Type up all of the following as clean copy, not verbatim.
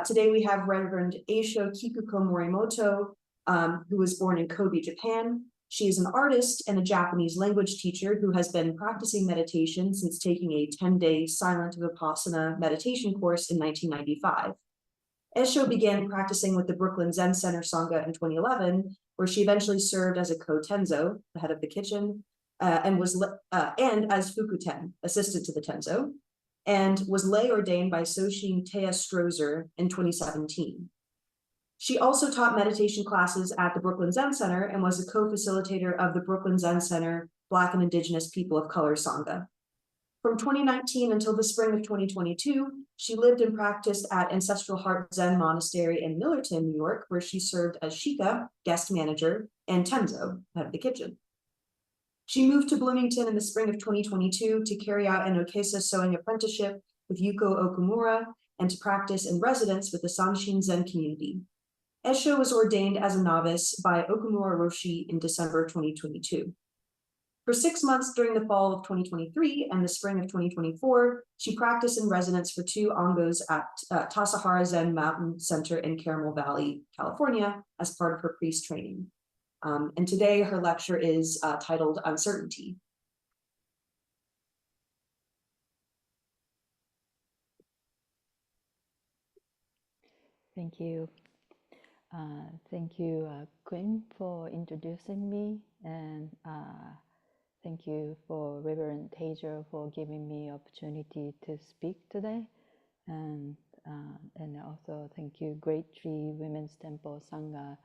Today we have Rev Eshō Kikuko Morimoto, who was born in Kobe, Japan. She is an artist and a Japanese language teacher who has been practicing meditation since taking a 10-day silent Vipassana meditation course in 1995. Esho began practicing with the Brooklyn Zen Center sangha in 2011, where she eventually served as a co-tenzo, the head of the kitchen, and as fukuten, assistant to the tenzo, and was lay-ordained by Soshin Teah Strozer in 2017. She also taught meditation classes at the Brooklyn Zen Center and was a co-facilitator of the Brooklyn Zen Center Black and Indigenous People of Color Sangha. From 2019 until the spring of 2022, she lived and practiced at Ancestral Heart Zen Monastery in Millerton, New York, where she served as shika, guest manager, and tenzo, head of the kitchen. She moved to Bloomington in the spring of 2022 to carry out an okesa sewing apprenticeship with Yuko Okumura and to practice in residence with the Sanshin Zen Community. Esho was ordained as a novice by Okumura Roshi in December 2022. For 6 months during the fall of 2023 and the spring of 2024, she practiced in residence for 2 angos at Tassajara Zen Mountain Center in Carmel Valley, California, as part of her priest training. And today her lecture is titled Uncertainty. Thank you. Thank you, Quinn, for introducing me, and thank you for Reverend Taser for giving me opportunity to speak today, and also thank you, Great Tree Women's Temple Sangha,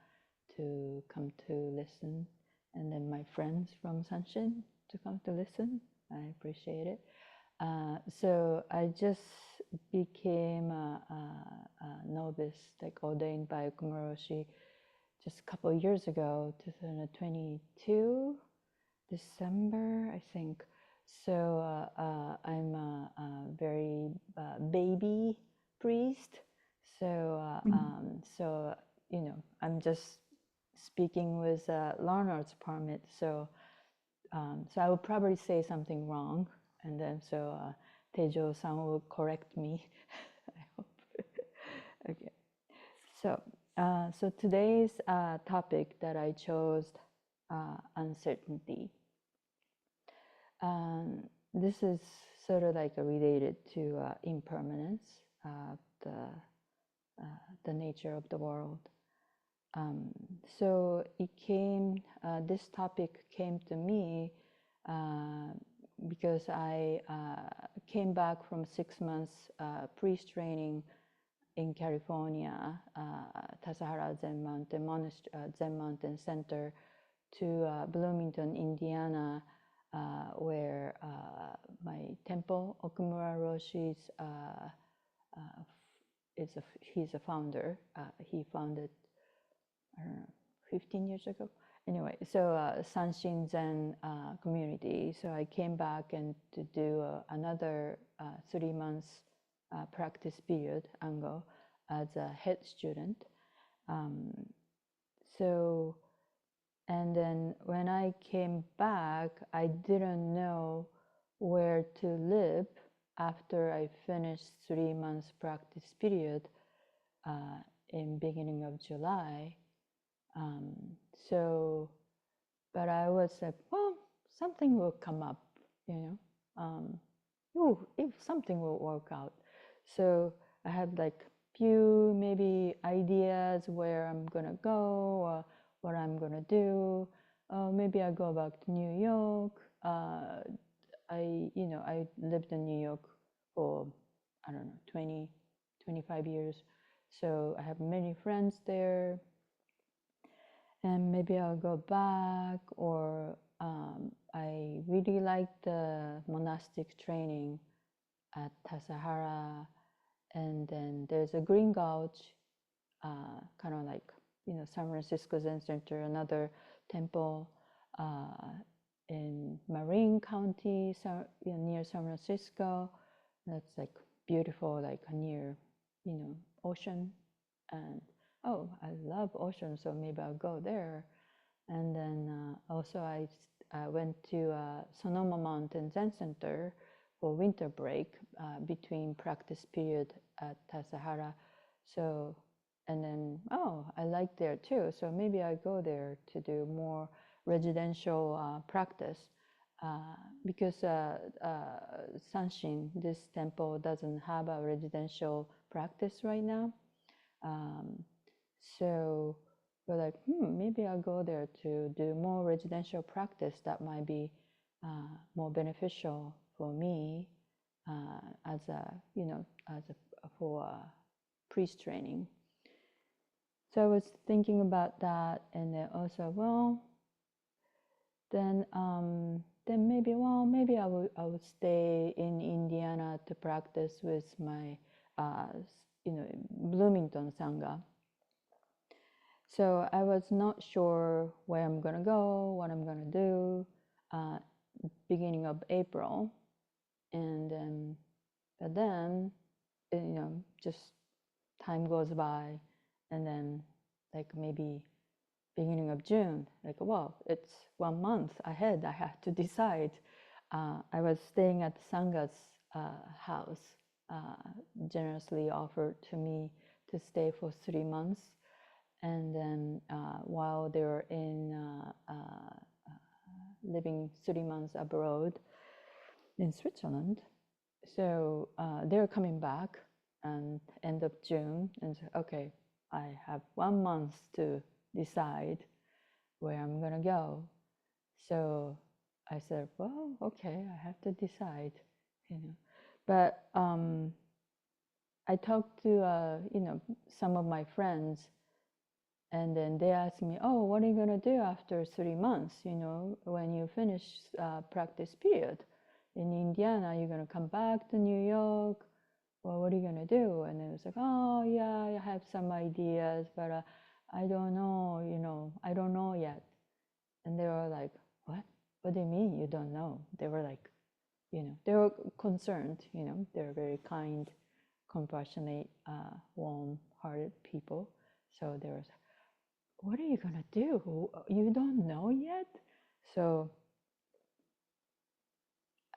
to come to listen, and then my friends from Sanshin to come to listen. I appreciate it. So I just became a novice, like ordained by Okumura Roshi, just a couple of years ago, 2022, December, I think. So I'm a very baby priest. So so you know, I'm just speaking with a learner's permit. So so I will probably say something wrong. And then so Tejo-san will correct me, I hope. Okay. So, so today's topic that I chose, uncertainty. This is sort of like related to impermanence, the nature of the world. So it came, this topic came to me because I came back from 6 months priest training in California, Tassajara Zen Mountain Monastery, Zen Mountain Center, to Bloomington, Indiana, where my temple, Okumura Roshi, he's a founder. He founded, I don't know, 15 years ago. Anyway, so Sanshin Zen Community. So I came back and to do another 3 months practice period, ango, as a head student. So, and then when I came back, I didn't know where to live after I finished 3 months practice period in beginning of July. So, but I was like, well, something will come up, you know, if something will work out. So I had like few maybe ideas where I'm gonna go or what I'm gonna do. Maybe I go back to New York. I lived in New York for, I don't know, 25 years. So I have many friends there. And maybe I'll go back, or I really like the monastic training at Tassajara, and then there's a Green Gulch, kind of like, you know, San Francisco Zen Center, another temple in Marin County, near San Francisco. That's like beautiful, like near, you know, ocean, and oh, I love ocean, so maybe I'll go there. And then also I went to Sonoma Mountain Zen Center for winter break between practice period at Tassajara So, and then, oh, I like there too. So maybe I go there to do more residential practice because Sanshin, this temple, doesn't have a residential practice right now. So we're like, maybe I'll go there to do more residential practice that might be more beneficial for me as a, for priest training. So I was thinking about that, and then also, well, then maybe, well, maybe I would stay in Indiana to practice with my, Bloomington sangha. So I was not sure where I'm gonna go, what I'm gonna do, beginning of April, and then, but then, just time goes by, and then like maybe beginning of June, like, well, it's 1 month ahead, I have to decide. I was staying at Sangha's house, generously offered to me to stay for 3 months. And then while they were in living 3 months abroad in Switzerland, so they're coming back and end of June, and so, okay, I have 1 month to decide where I'm gonna go. So I said, well, okay, I have to decide, But I talked to some of my friends, and then they asked me, oh, what are you gonna do after 3 months? When you finish practice period in Indiana, you're gonna come back to New York. Well, what are you gonna do? And it was like, oh yeah, I have some ideas, but I don't know, I don't know yet. And they were like, what? What do you mean you don't know? They were like, they were concerned, they're very kind, compassionate, warm-hearted people. So they were, what are you gonna do? You don't know yet? So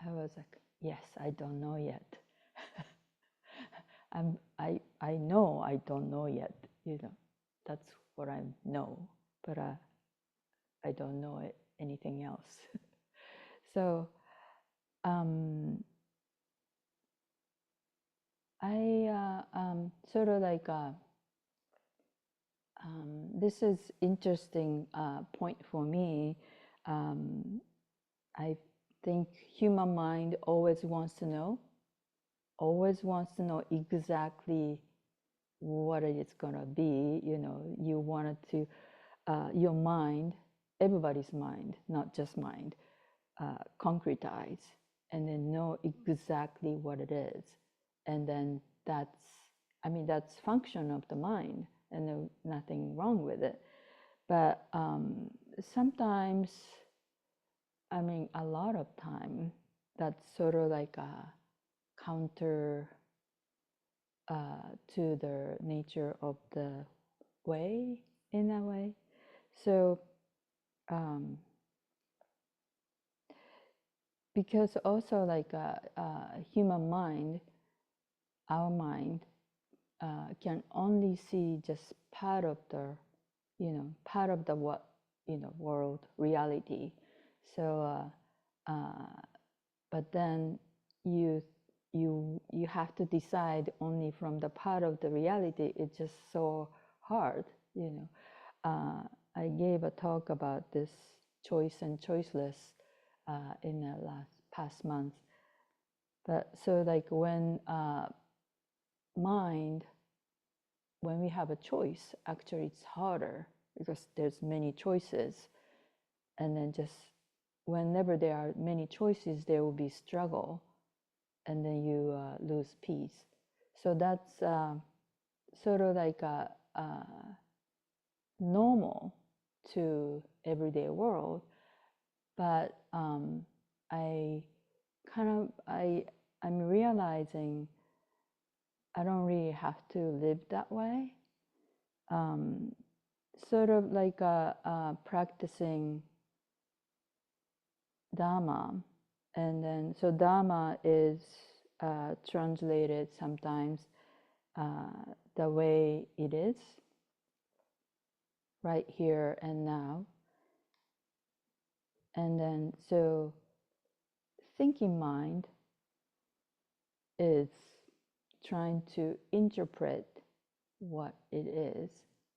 I was like, yes, I don't know yet. I know I don't know yet, that's what I know, but I don't know anything else. So I sort of like this is interesting point for me. I think human mind always wants to know exactly what it's gonna be. You wanted to, your mind, everybody's mind, not just mind, concretize and then know exactly what it is. And then that's function of the mind, and there's nothing wrong with it. But sometimes, a lot of time, that's sort of like a counter to the nature of the way, in a way. So because also like human mind, our mind can only see just part of the, what, world reality. So, but then you have to decide only from the part of the reality. It's just so hard, I gave a talk about this choice and choiceless in the past month. But so like when mind, when we have a choice, actually it's harder because there's many choices. And then just whenever there are many choices, there will be struggle, and then you lose peace. So that's sort of like a normal to everyday world. But I'm realizing I don't really have to live that way. Sort of like practicing Dharma. And then, so Dharma is translated sometimes the way it is, right here and now. And then, so thinking mind is trying to interpret what it is,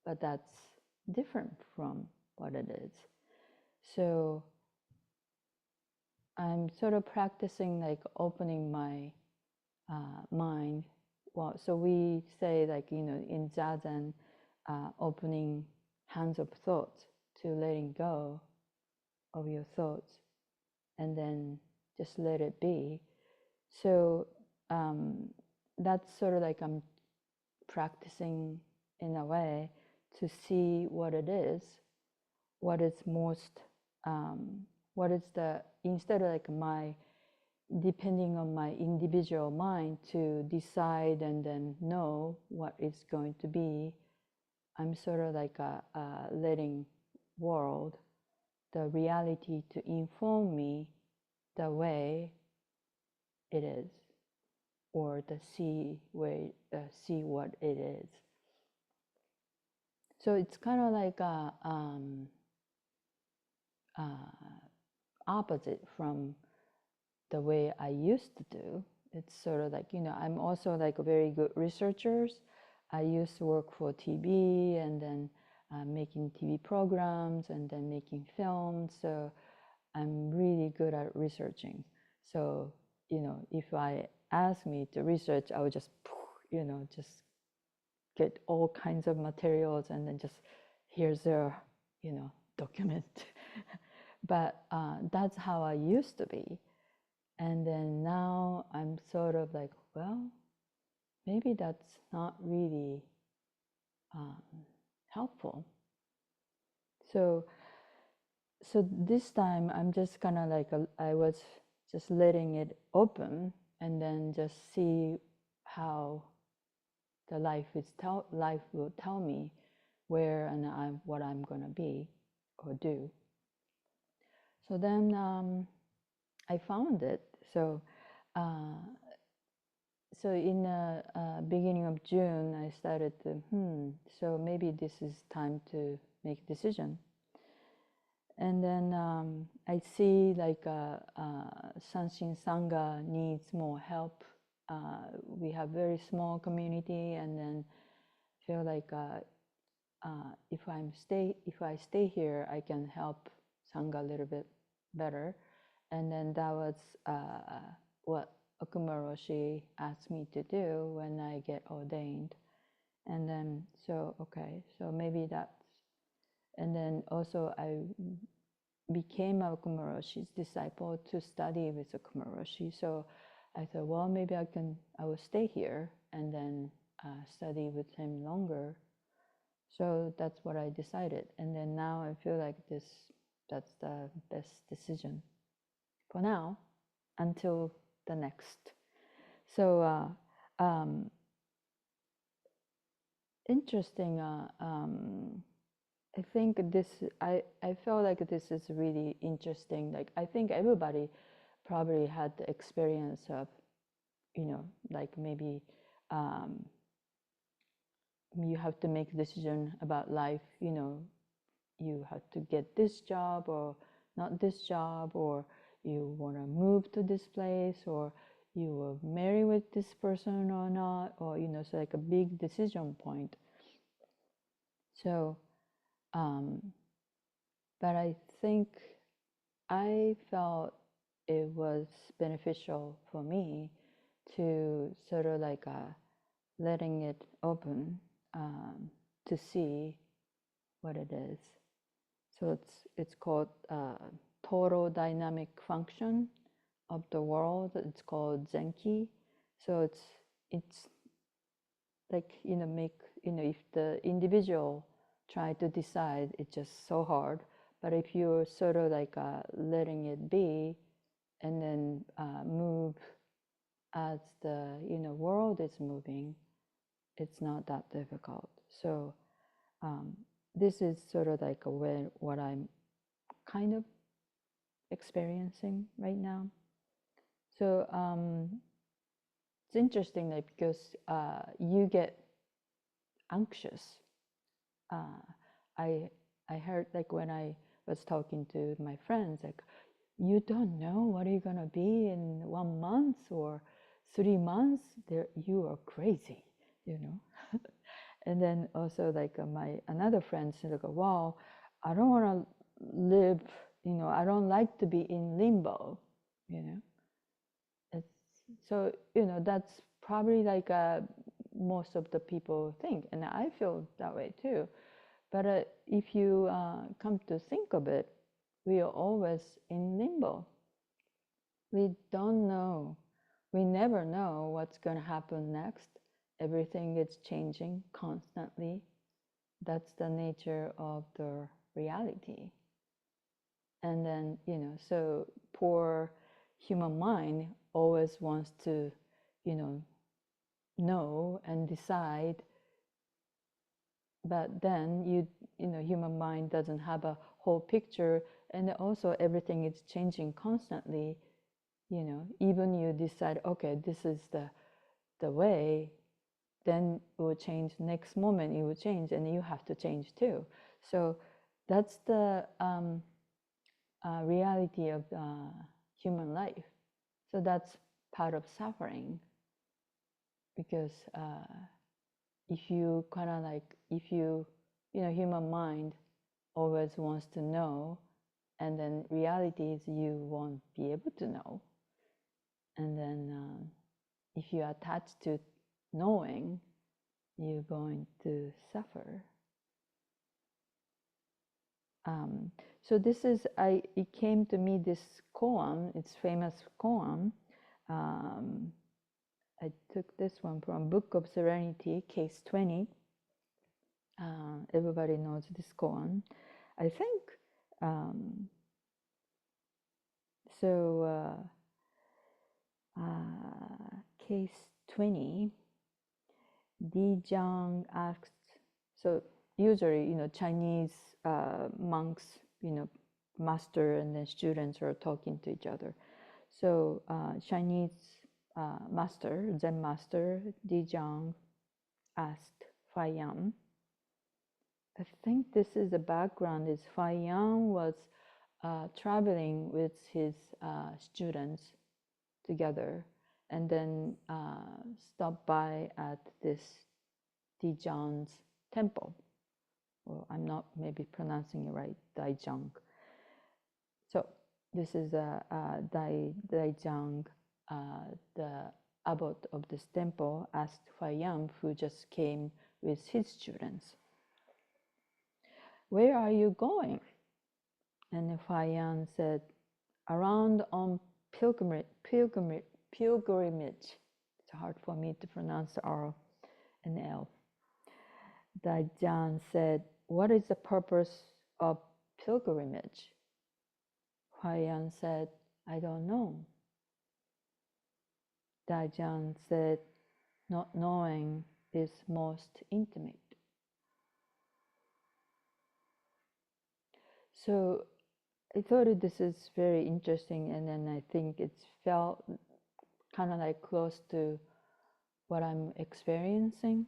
but that's different from what it is. So I'm sort of practicing like opening my mind. Well, so we say like, in Zazen, opening hands of thoughts to letting go of your thoughts and then just let it be. So that's sort of like I'm practicing in a way to see what it is, what is most, what is the, instead of like depending on my individual mind to decide and then know what it's going to be, I'm sort of like letting world, the reality to inform me the way it is, or the see what it is. So it's kind of like opposite from the way I used to do. It's sort of like, I'm also like a very good researchers. I used to work for TV and then making TV programs and then making films. So I'm really good at researching. So, if I ask me to research, I would just, just get all kinds of materials and then just, here's a, document. But that's how I used to be. And then now I'm sort of like, well, maybe that's not really helpful. So this time I'm just kind of like, I was just letting it open and then just see how the life will tell me where and what I'm gonna be or do. So then I found it. So so in the beginning of June, I started to, so maybe this is time to make a decision. And then I see like Sanshin Sangha needs more help. We have very small community, and then feel like if I stay here, I can help Sangha a little bit better. And then that was what Okumura Roshi asked me to do when I get ordained. And then, so maybe that's, and then also I became Okumura Roshi's disciple to study with Okumura Roshi. So I thought, well, maybe I will stay here and then study with him longer. So that's what I decided. And then now I feel like that's the best decision for now until the next. So interesting. I think I felt like this is really interesting. Like I think everybody probably had the experience of, like maybe you have to make a decision about life, you have to get this job or not this job, or you want to move to this place, or you will marry with this person or not, or, so like a big decision point. So, but I think I felt it was beneficial for me to sort of like letting it open to see what it is. So it's called total dynamic function of the world. It's called Zenki. So it's like, if the individual try to decide, it's just so hard. But if you're sort of like letting it be and then move as the world is moving, it's not that difficult. So this is sort of like what I'm kind of experiencing right now. So it's interesting that because you get anxious. I heard like when I was talking to my friends, like, you don't know what you're gonna be in 1 month or 3 months. There, you are crazy, you know. And then also like my another friend said, like, wow, I don't want to live, you know, I don't like to be in limbo, you know. It's, so, you know, that's probably like most of the people think, and I feel that way too. But if you come to think of it, we are always in limbo. We don't know. We never know what's going to happen next. Everything is changing constantly. That's the nature of the reality. And then, you know, so poor human mind always wants to, you know and decide. But then you know, human mind doesn't have a whole picture, and also everything is changing constantly. You know, even you decide, okay, this is the way, then it will change. Next moment it will change, and you have to change too. So that's the reality of human life. So that's part of suffering, because if you kind of like, if you know, human mind always wants to know, and then reality is you won't be able to know. And then if you attach to knowing, you're going to suffer. So this is, it came to me, this koan, it's famous koan. I took this one from Book of Serenity, case 20. Everybody knows this koan, I think. Case 20, Di Zhang asks, so usually, you know, Chinese monks, you know, master and then students are talking to each other. So Chinese master, Zen master, Di Zhang asked Fai Yan. I think this is the background, is Fai Yan was traveling with his students together, and then stopped by at this Di Zhang's temple. Well, I'm not maybe pronouncing it right, Dai Zhang. So this is Dai Zhang, the abbot of this temple, asked Fai Yan, who just came with his students, "Where are you going?" And Fai Yan said, "Around on pilgrimage. It's hard for me to pronounce the R and L. Dai Zhang said, "What is the purpose of pilgrimage?" Fai Yan said, "I don't know." Dai Zhang said, "Not knowing is most intimate." So I thought this is very interesting, and then I think it's felt kind of like close to what I'm experiencing.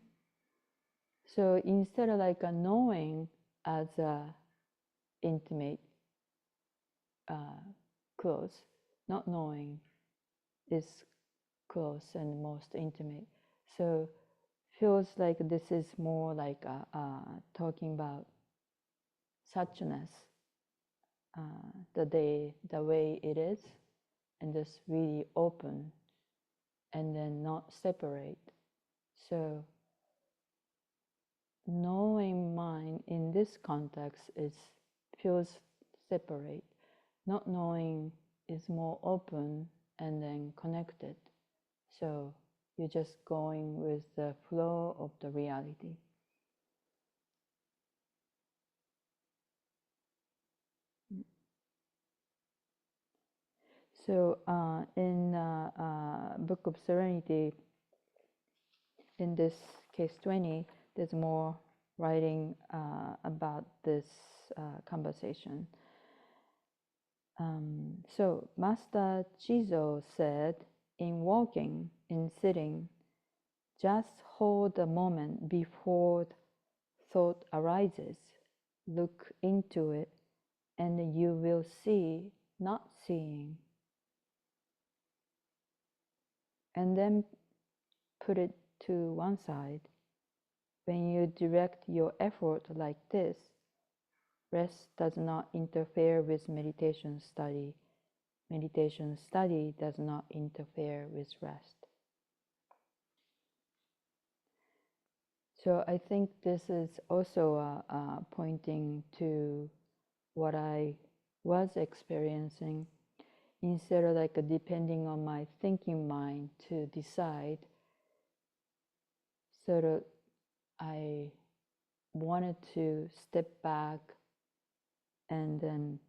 So instead of like a knowing as a intimate, close, not knowing is close and most intimate. So feels like this is more like talking about suchness, the way it is, and just really open, and then not separate. So knowing mind in this context feels separate. Not knowing is more open and then connected. So you're just going with the flow of the reality. So in Book of Serenity, in this case 20, there's more writing about this conversation. So Master Chizo said, "In walking, in sitting, just hold the moment before thought arises. Look into it, and you will see not seeing. And then put it to one side. When you direct your effort like this, rest does not interfere with meditation study. Meditation study does not interfere with rest. So I think this is also pointing to what I was experiencing. Instead of like depending on my thinking mind to decide, sort of I wanted to step back and then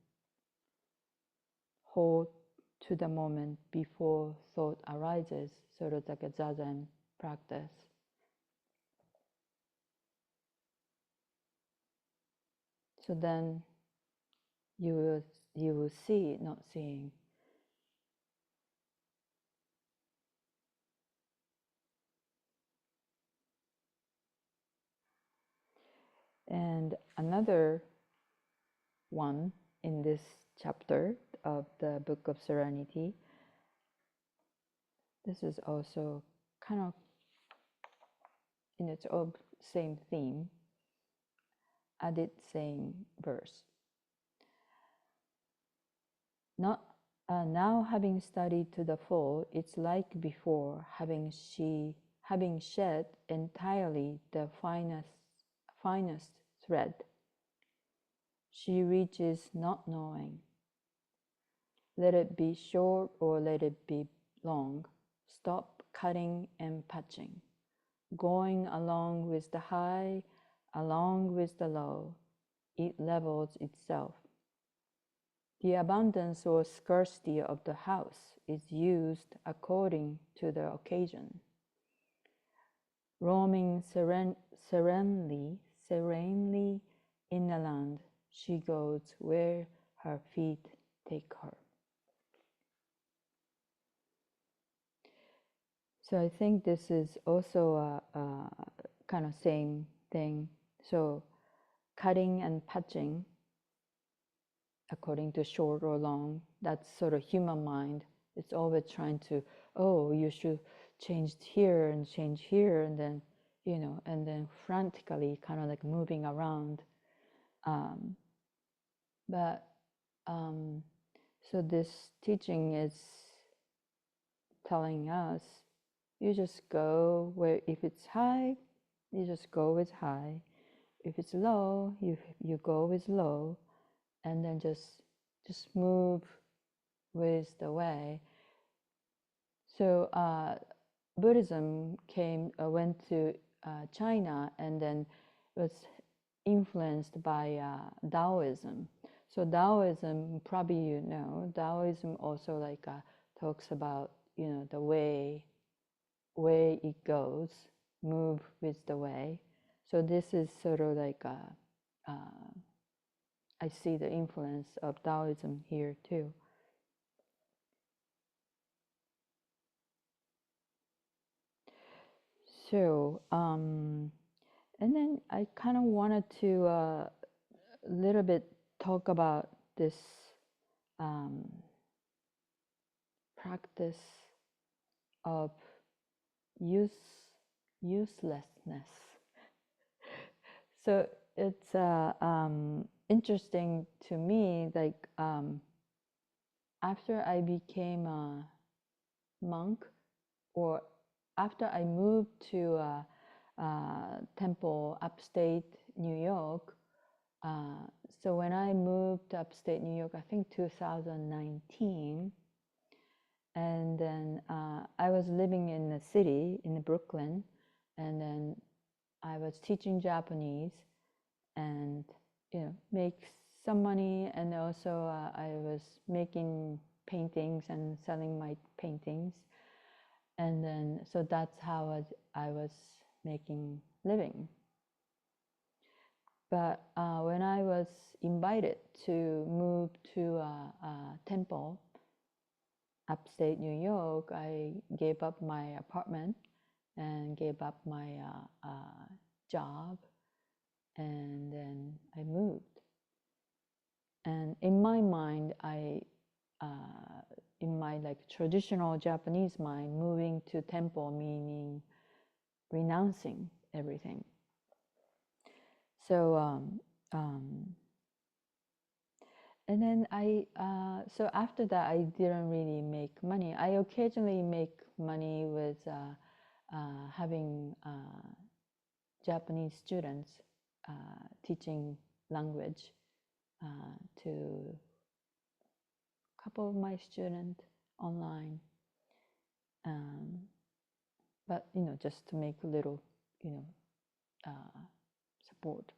hold to the moment before thought arises, sort of like a zazen practice. So then you will see, not seeing. And another one in this chapter of the Book of Serenity, this is also kind of in its own same theme, added same verse. Not now having studied to the full, it's like before having shed entirely the finest thread. She reaches not knowing. Let it be short or let it be long. Stop cutting and patching. Going along with the high, along with the low, it levels itself. The abundance or scarcity of the house is used according to the occasion. Roaming serenely in the land, she goes where her feet take her. So I think this is also a kind of same thing. So cutting and patching, according to short or long, that's sort of human mind. It's always trying to, oh, you should change here, and then, you know, and then frantically kind of like moving around. So this teaching is telling us, you just go where, if it's high, you just go with high. If it's low, you go with low, and then just move with the way. So Buddhism went to China, and then was influenced by Taoism. So Taoism, probably you know, Taoism also like talks about, you know, the way it goes, move with the way. So this is sort of like I see the influence of Taoism here too. So, and then I kind of wanted to a little bit talk about this practice of uselessness. So it's interesting to me, like after I became a monk, or after I moved to a temple upstate New York. So when I moved to upstate New York, I think 2019, and then I was living in the city, in Brooklyn, and then I was teaching Japanese, and you know, make some money, and also I was making paintings and selling my paintings, and then so that's how I was making living. But when I was invited to move to a temple, upstate New York, I gave up my apartment and gave up my job, and then I moved. And in my mind, in my like traditional Japanese mind, moving to temple meaning renouncing everything. So and then so after that, I didn't really make money. I occasionally make money with having Japanese students, teaching language to a couple of my students online. But, just to make a little, support.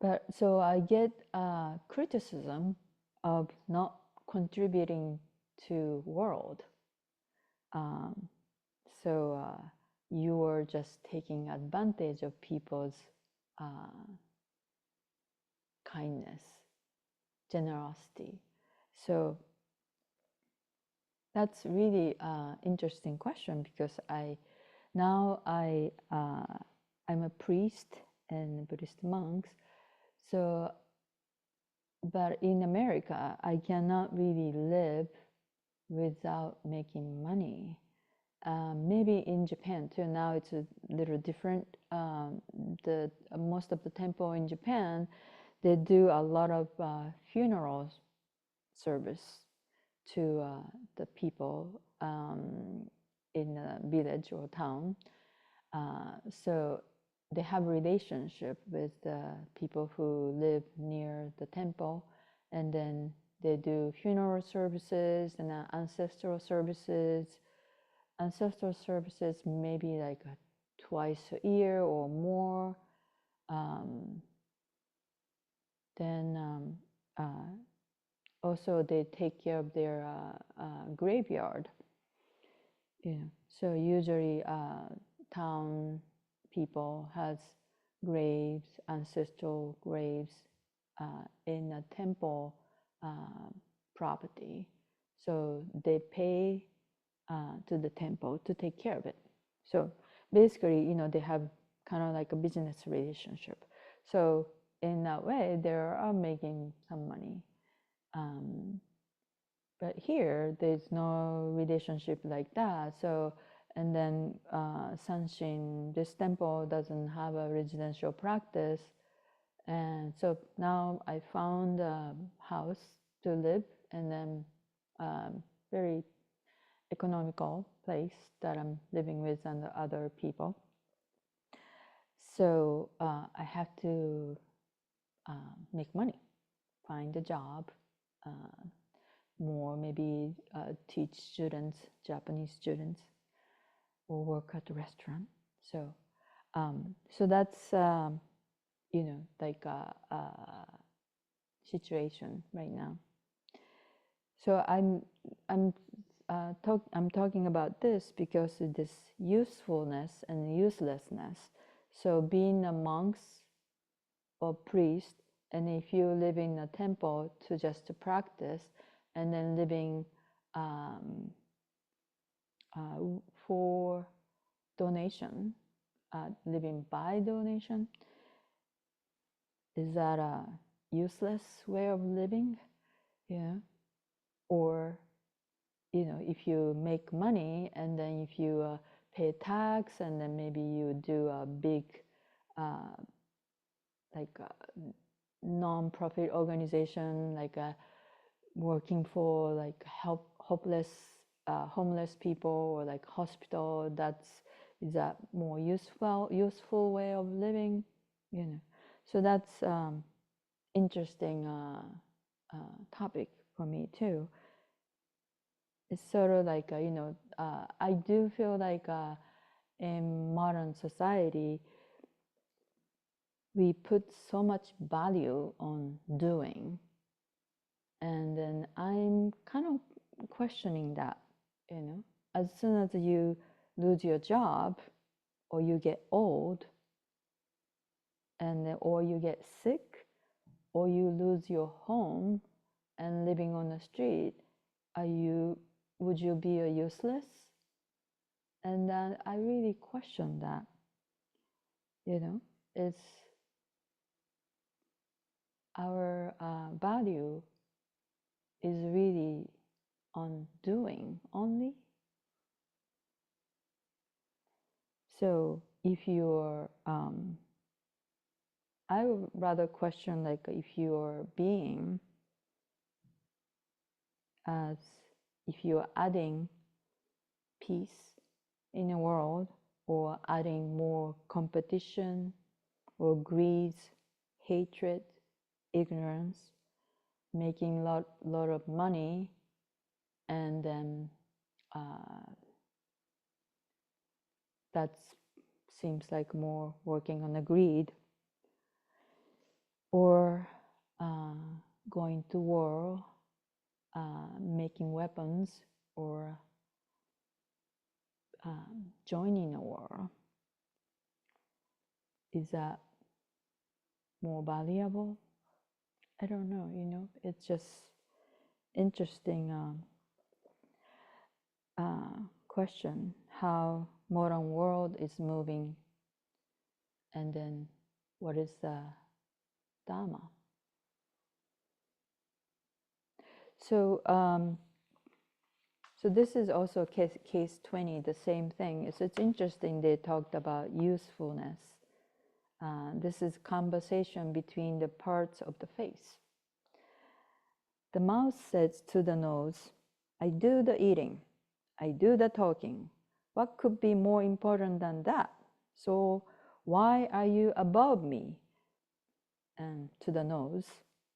But so I get criticism of not contributing to world. So you are just taking advantage of people's kindness, generosity. So that's really interesting question, because I'm a priest and Buddhist monks. So, but in America, I cannot really live without making money. Maybe in Japan too. Now it's a little different. Most of the temple in Japan, they do a lot of funeral service to the people in a village or town. So they have a relationship with the people who live near the temple, and then they do funeral services and ancestral services. Ancestral services maybe like twice a year or more. Then also they take care of their graveyard. So usually town people has graves, ancestral graves in a temple property. So they pay to the temple to take care of it. So basically, they have kind of like a business relationship. So in that way, they are making some money. But here, there's no relationship like that. So, and then Sanshin, this temple doesn't have a residential practice. And so now I found a house to live, and then very economical place that I'm living with and the other people. So I have to make money, find a job, more maybe teach students, Japanese students, or work at the restaurant. So so that's like a situation right now. So I'm talking about this because of this usefulness and uselessness. So being a monk or priest, and if you live in a temple to practice, and then living for donation, living by donation, is that a useless way of living? Or if you make money and then if you pay tax, and then maybe you do a big like a non-profit organization, like working for like homeless people, or like hospital, is that more useful way of living? So that's interesting topic for me too. It's sort of like I do feel like in modern society we put so much value on doing, and then I'm kind of questioning that. As soon as you lose your job, or you get old, or you get sick, or you lose your home, and living on the street, would you be a useless? And then I really questioned that. It's our value is really on doing only. So if you're, I would rather question like if you're being as if you're adding peace in the world or adding more competition or greed, hatred, ignorance, making lot of money, and then that seems like more working on the greed, or going to war, making weapons, or joining a war. Is that more valuable? I don't know, it's just interesting question how modern world is moving, and then what is the Dharma. So so this is also case 20, the same thing. It's interesting they talked about usefulness. This is conversation between the parts of the face. The mouth says to the nose, I do the eating, I do the talking. What could be more important than that? So why are you above me? And to the nose.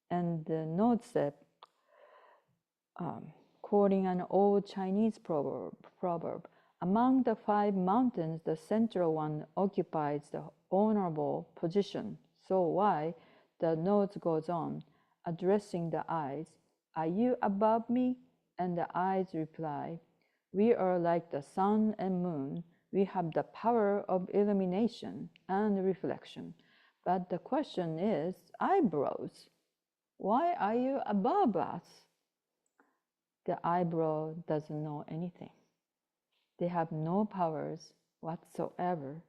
And the nose said, quoting an old Chinese proverb, among the 5 mountains, the central one occupies the honorable position. So why? The nose goes on, addressing the eyes, are you above me? And the eyes reply, we are like the sun and moon. We have the power of illumination and reflection. But the question is, eyebrows, why are you above us? The eyebrow doesn't know anything. They have no powers whatsoever.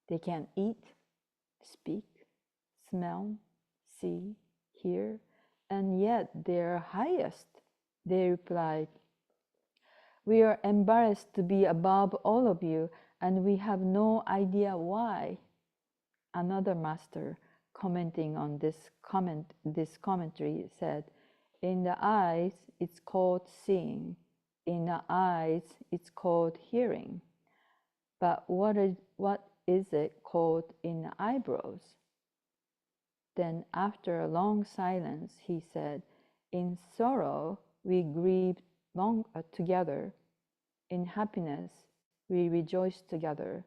They can eat, speak, smell, see, hear, and yet they're highest. They replied, we are embarrassed to be above all of you, and we have no idea why. Another master, commenting on this commentary, said, in the eyes, it's called seeing. In the eyes, it's called hearing. But what is it called in the eyebrows? Then after a long silence, he said, in sorrow, we grieve long together. In happiness, we rejoice together.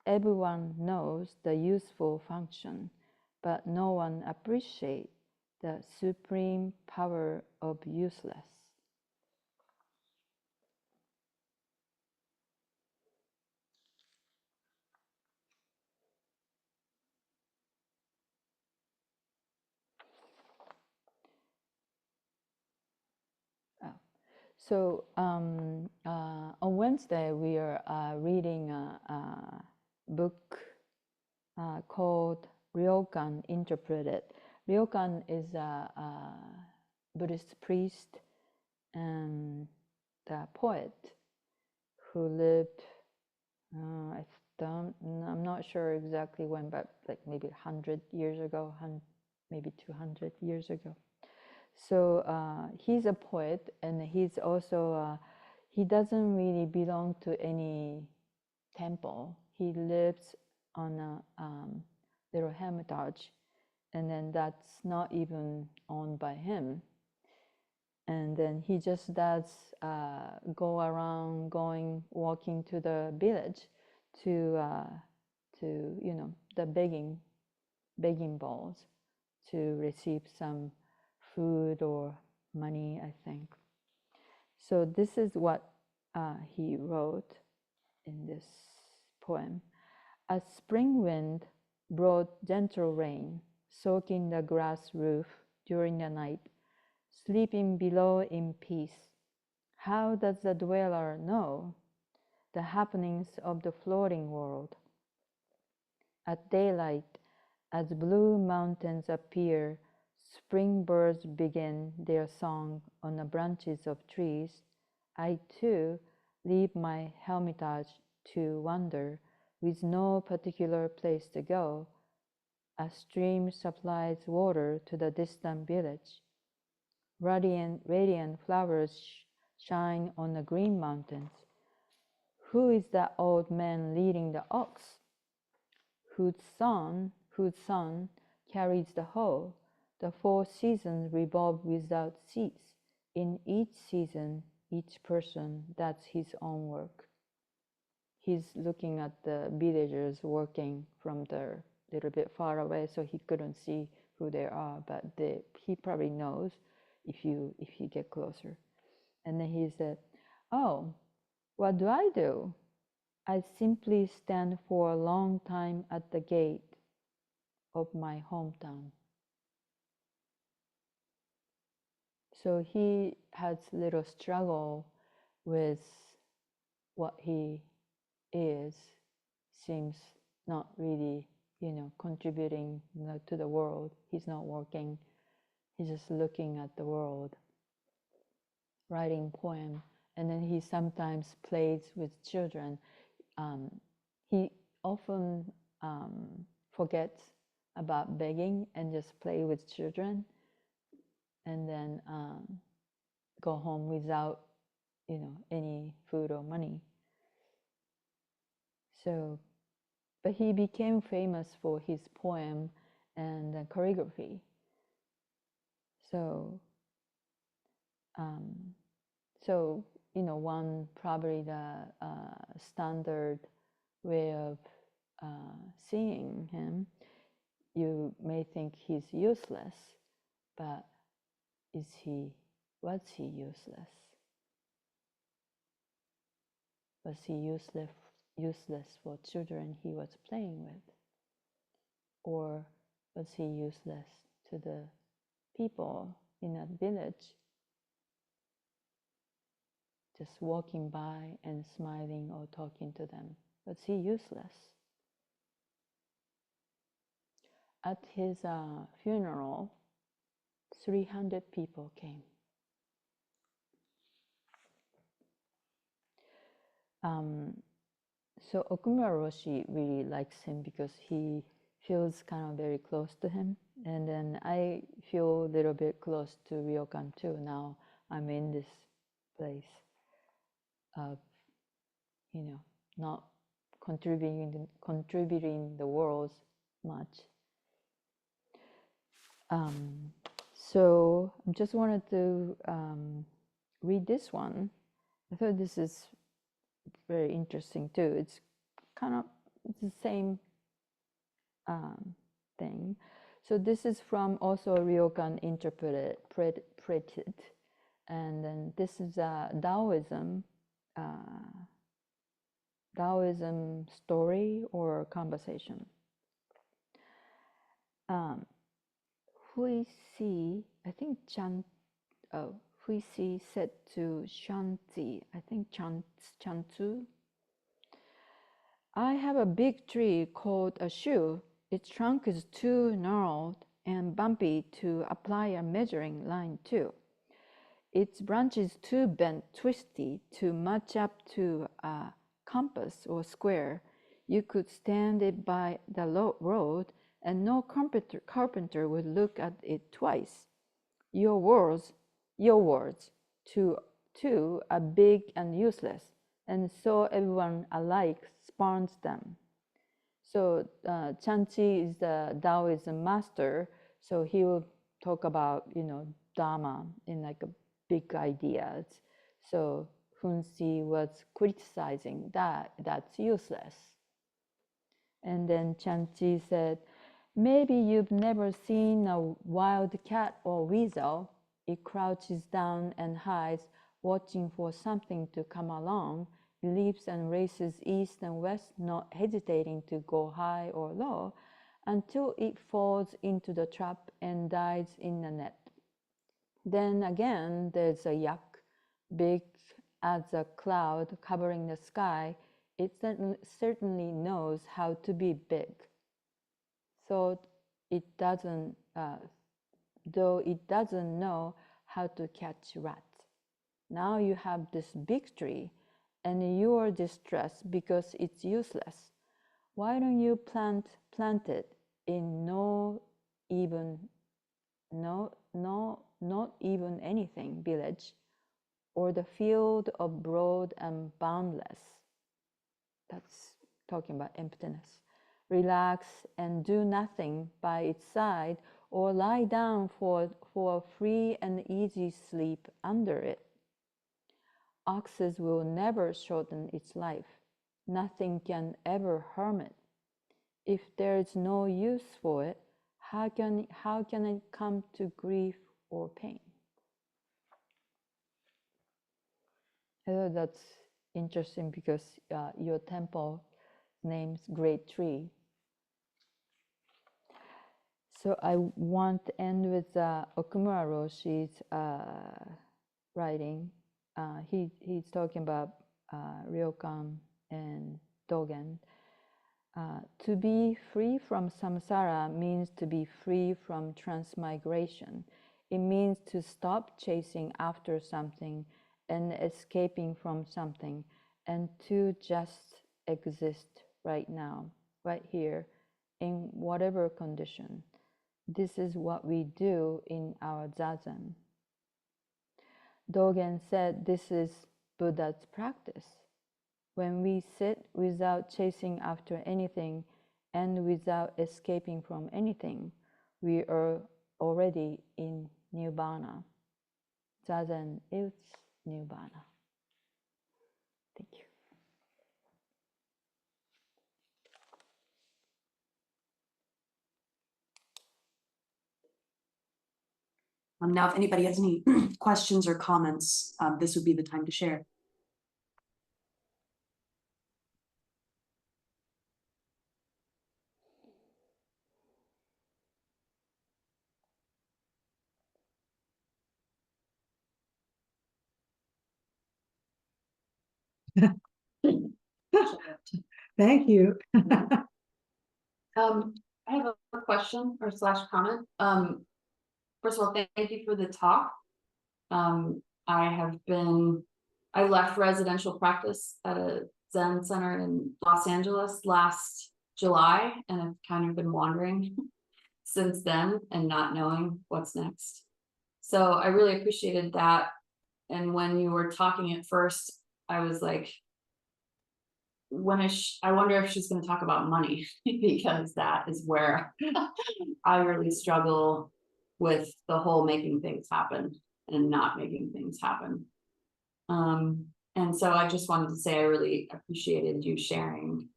Everyone knows the useful function, but no one appreciates the supreme power of useless. So on Wednesday, we are reading a book called Ryokan Interpreted. Ryokan is a Buddhist priest and a poet who lived, I'm not sure exactly when, but like maybe 100 years ago, maybe 200 years ago. So he's a poet, and he's also, he doesn't really belong to any temple. He lives on a little hermitage, and then that's not even owned by him. And then he just does go around, walking to the village to the begging bowls to receive some food or money, I think. So this is what he wrote in this poem. A spring wind brought gentle rain, soaking the grass roof during the night. sleeping below in peace. How does the dweller know the happenings of the floating world? At daylight, as blue mountains appear, spring birds begin their song on the branches of trees. I too leave my hermitage to wander, with no particular place to go. A stream supplies water to the distant village. Radiant flowers shine on the green mountains. Who is that old man leading the ox? Whose son carries the hoe? The 4 seasons revolve without cease. In each season, each person does his own work. He's looking at the villagers working from the little bit far away, so he couldn't see who they are, but he probably knows if you get closer. And then he said, "Oh, what do? I simply stand for a long time at the gate of my hometown." So he has a little struggle with what he is, seems not really, contributing to the world. He's not working. He's just looking at the world, writing poem, and then he sometimes plays with children. He often forgets about begging and just play with children, and then go home without, any food or money. So, but he became famous for his poem and choreography. So, one probably the standard way of seeing him, you may think he's useless, but was he useless? Was he useless for children he was playing with? Or was he useless to the people in that village, just walking by and smiling or talking to them? Was he useless? At his funeral, 300 people came. So Okumura Roshi really likes him because he feels kind of very close to him. And then I feel a little bit close to Ryokan too. Now I'm in this place of, not contributing the world much. So I just wanted to read this one. I thought this is very interesting too. It's the same thing. So this is from also Ryokan interpreted, and then this is a Taoism story or conversation. Hui Si, I think Hui Si said to Shanti, I think Chantu, "I have a big tree called a shoe. Its trunk is too gnarled and bumpy to apply a measuring line to. Its branches too bent, twisty to match up to a compass or square. You could stand it by the road and no carpenter would look at it twice. Your words too are big and useless, and so everyone alike spurns them." So Chanchi is the Taoism master, so he will talk about, Dharma in like a big ideas. So Hunsi was criticizing that's useless. And then Chanchi said, "Maybe you've never seen a wild cat or weasel. It crouches down and hides, watching for something to come along. It leaps and races east and west, not hesitating to go high or low, until it falls into the trap and dies in the net. Then again, there's a yak, big as a cloud covering the sky. It certainly knows how to be big. So it doesn't, though it doesn't know how to catch rats. Now you have this big tree and you are distressed because it's useless. Why don't you plant it in not even anything village, or the field of broad and boundless? That's talking about emptiness. Relax and do nothing by its side, or lie down for a free and easy sleep under it. Oxes will never shorten its life. Nothing can ever harm it. If there is no use for it, how can it come to grief or pain? I thought that's interesting because your temple names Great Tree. So I want to end with Okumura Roshi's writing. He's talking about Ryokan and Dogen. To be free from samsara means to be free from transmigration. It means to stop chasing after something and escaping from something, and to just exist right now, right here, in whatever condition. This is what we do in our zazen. Dogen said this is Buddha's practice. When we sit without chasing after anything and without escaping from anything, we are already in Nibbana. Zazen is Nibbana. Thank you. Now, if anybody has any questions or comments, this would be the time to share. Thank you. I have a question or slash comment. First of all, thank you for the talk. I left residential practice at a Zen center in Los Angeles last July, and I've kind of been wandering since then and not knowing what's next. So I really appreciated that. And when you were talking at first, I was like, I wonder if she's going to talk about money, because that is where I really struggle with the whole making things happen and not making things happen. And so I just wanted to say I really appreciated you sharing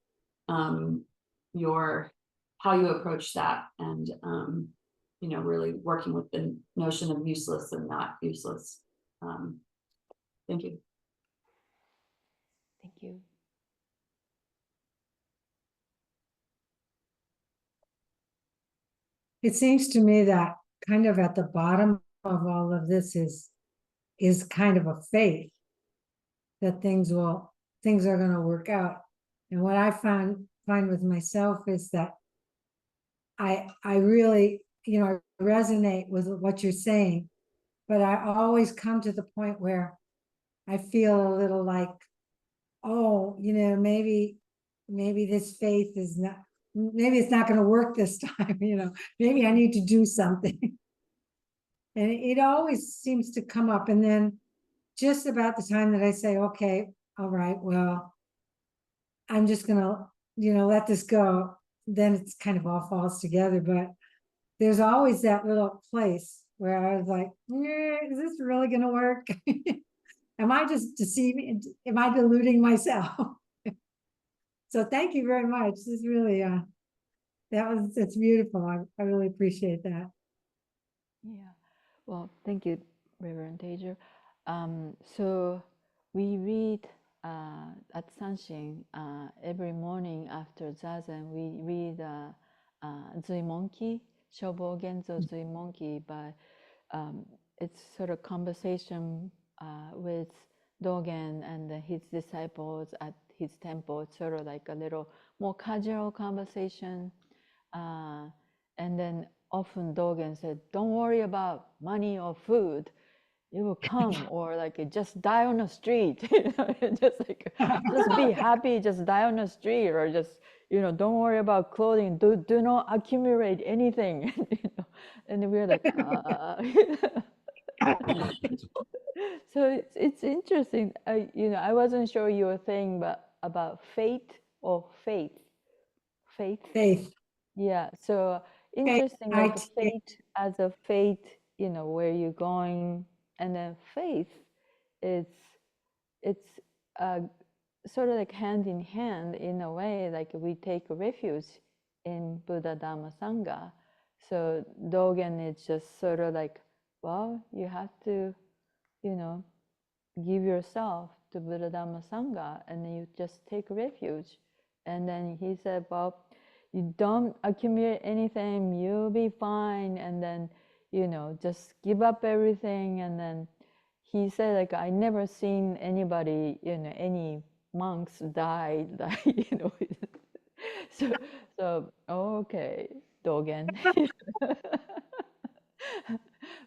how you approach that, and really working with the notion of useless and not useless. Thank you. Thank you. It seems to me that kind of at the bottom of all of this is kind of a faith that things are going to work out. And what I find with myself is that I really, I resonate with what you're saying, but I always come to the point where I feel a little like, oh, maybe this faith is not, maybe it's not going to work this time, maybe I need to do something. And it always seems to come up. And then just about the time that I say, okay, all right, well, I'm just going to, let this go, then it's kind of all falls together. But there's always that little place where I was like, is this really going to work? Am I just deceiving? Am I deluding myself? So thank you very much. This is really, it's beautiful. I really appreciate that. Yeah. Well, thank you, Reverend Taser. So we read at Sanshin every morning after Zazen, we read Zui Monkey, Shobo Genzo Zui Monkey by it's sort of conversation with Dogen and his disciples at his temple. It's sort of like a little more casual conversation. And then often Dogen said, don't worry about money or food. It will come, or like just die on the street, just like, just be happy, just die on the street, or just, don't worry about clothing, do not accumulate anything, and we're like, So it's interesting. I wasn't sure you were saying, but about fate or faith. Faith. Yeah. So interesting, like right. fate as a fate, where you're going, and then faith it's sort of like hand in hand in a way, like we take refuge in Buddha, Dhamma, Sangha. So Dogen is just sort of like, well, you have to, give yourself to Buddha, Dhamma, Sangha, and then you just take refuge. And then he said, well, you don't accumulate anything, you'll be fine. And then, just give up everything. And then he said, like, I never seen anybody, any monks died, like, so okay, Dogen.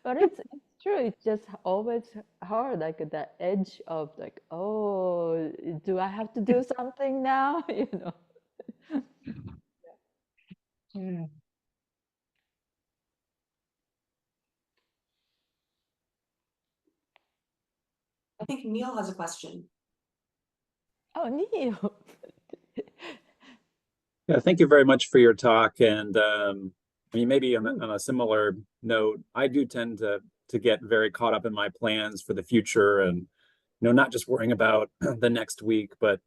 But it's true. It's just always hard, like the edge of like, oh, do I have to do something now? Yeah. I think Neil has a question. Oh, Neil. Yeah, thank you very much for your talk. And I mean, maybe on a similar note, I do tend to get very caught up in my plans for the future, and not just worrying about the next week, but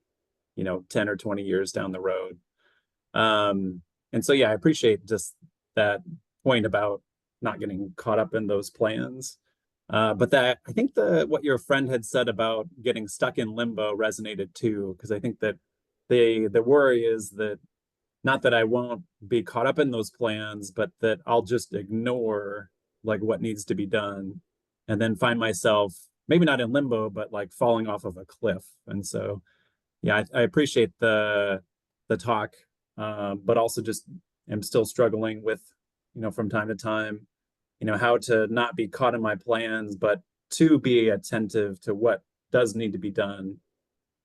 10 or 20 years down the road. And so, yeah, I appreciate just that point about not getting caught up in those plans. But that I think what your friend had said about getting stuck in limbo resonated too, because I think that the worry is that not that I won't be caught up in those plans, but that I'll just ignore like what needs to be done, and then find myself maybe not in limbo, but like falling off of a cliff. And so, yeah, I appreciate the talk, but also just am still struggling with, from time to time, how to not be caught in my plans, but to be attentive to what does need to be done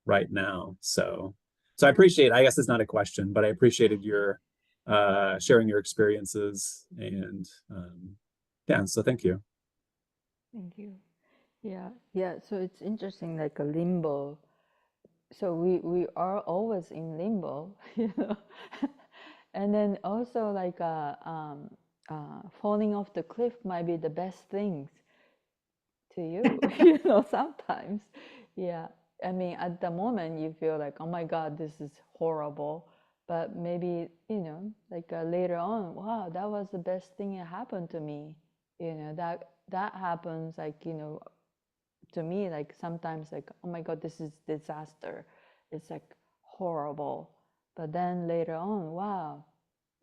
right now. So I appreciate, I guess it's not a question, but I appreciated your sharing your experiences, and yeah, so thank you. Thank you. Yeah. So it's interesting, like a limbo. So we are always in limbo, and then also like falling off the cliff might be the best things to you, sometimes. Yeah. I mean, at the moment you feel like, oh my God, this is horrible. But maybe, like later on, wow, that was the best thing that happened to me. That happens like, to me, like sometimes like, oh my God, this is disaster. It's like horrible. But then later on, wow,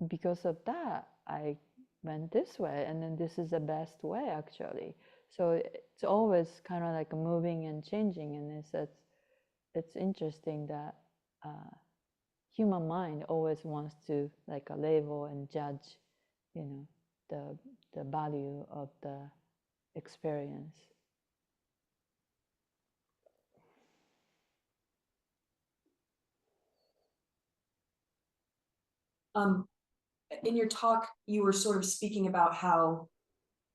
because of that, I went this way, and then this is the best way actually. So it's always kind of like moving and changing, and it's interesting that human mind always wants to like label and judge, the value of the experience. In your talk, you were sort of speaking about how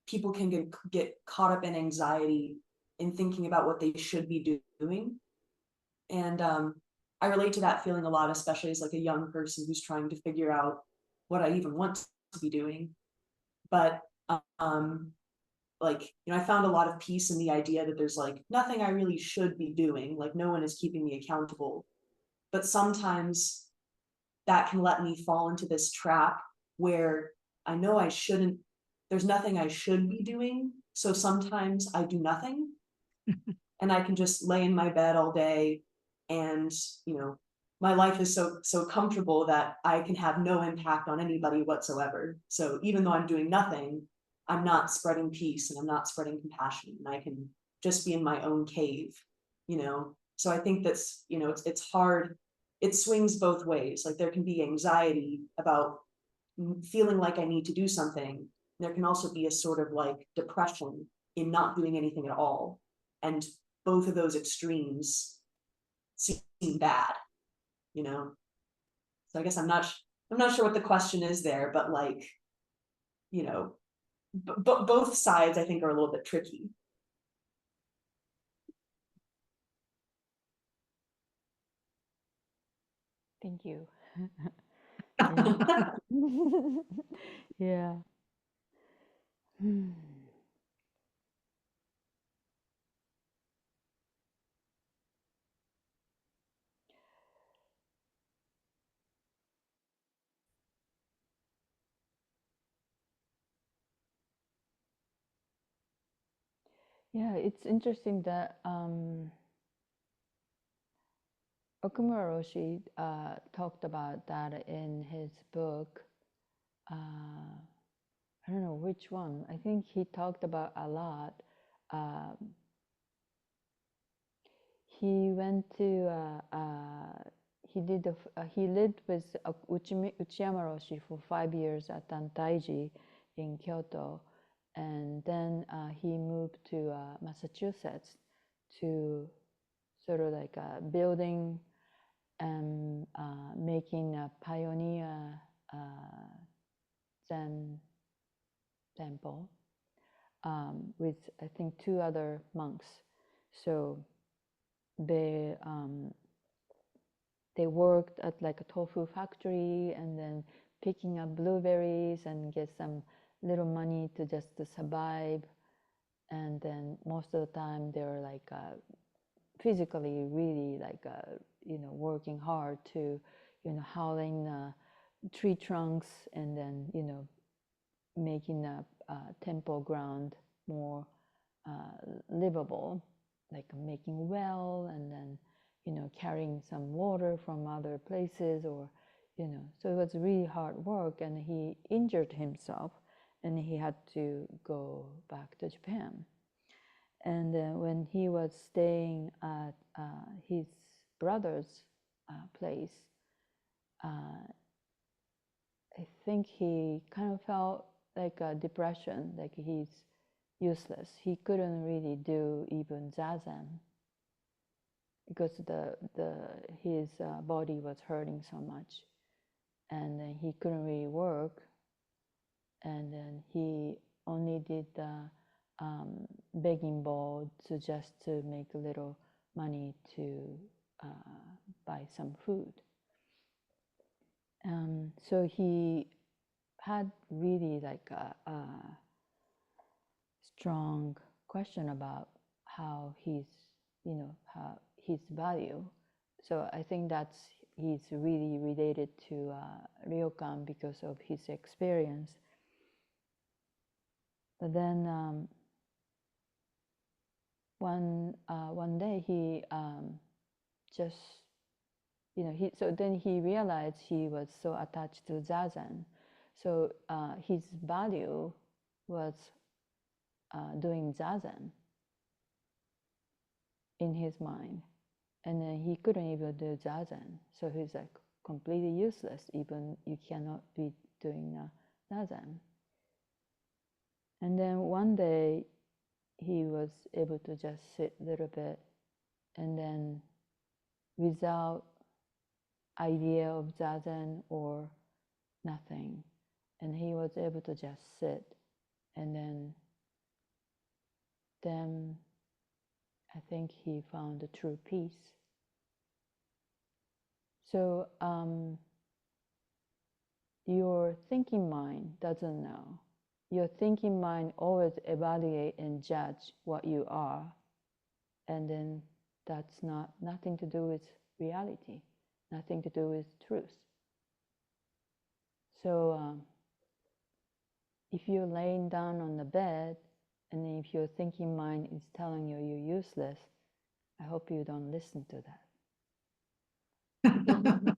people can get caught up in anxiety in thinking about what they should be doing. And I relate to that feeling a lot, especially as like a young person who's trying to figure out what I even want to be doing. But like, I found a lot of peace in the idea that there's like nothing I really should be doing, like no one is keeping me accountable. But sometimes that can let me fall into this trap where I know I shouldn't, there's nothing I should be doing. So sometimes I do nothing and I can just lay in my bed all day, and my life is so comfortable that I can have no impact on anybody whatsoever. So even though I'm doing nothing, I'm not spreading peace and I'm not spreading compassion, and I can just be in my own cave, So I think that's, it's hard. It swings both ways. Like there can be anxiety about feeling like I need to do something. There can also be a sort of like depression in not doing anything at all. And both of those extremes seem bad, So I guess I'm not sure what the question is there, but like, both sides I think are a little bit tricky. Thank you. Yeah. Yeah. Hmm. Yeah, it's interesting that Okumura Roshi talked about that in his book. I don't know which one. I think he talked about a lot. He went to he lived with Uchiyama Roshi for 5 years at Dantaiji in Kyoto, and then he moved to Massachusetts to sort of like building and making a pioneer Zen temple with I think 2 other monks. So they worked at like a tofu factory and then picking up blueberries and get some little money to just to survive. And then most of the time they were like physically really like working hard to hauling tree trunks and then making the temple ground more livable, like making well and then carrying some water from other places, or so it was really hard work, and he injured himself and he had to go back to Japan. And when he was staying at his brother's place, I think he kind of felt like a depression, like he's useless. He couldn't really do even zazen because his body was hurting so much, and then he couldn't really work. And then he only did the begging bowl just to make a little money to buy some food. So he had really like a strong question about how he's value. So I think he's really related to Ryokan because of his experience. But then one day he just then he realized he was so attached to zazen. So his value was doing zazen in his mind, and then he couldn't even do zazen. So he's like completely useless. Even you cannot be doing zazen. And then one day he was able to just sit a little bit, and then without idea of zazen or nothing, and he was able to just sit, and then I think he found the true peace. So your thinking mind doesn't know. Your thinking mind always evaluate and judge what you are, and then that's nothing to do with reality, nothing to do with truth. So if you're laying down on the bed, and then if your thinking mind is telling you you're useless, I hope you don't listen to that.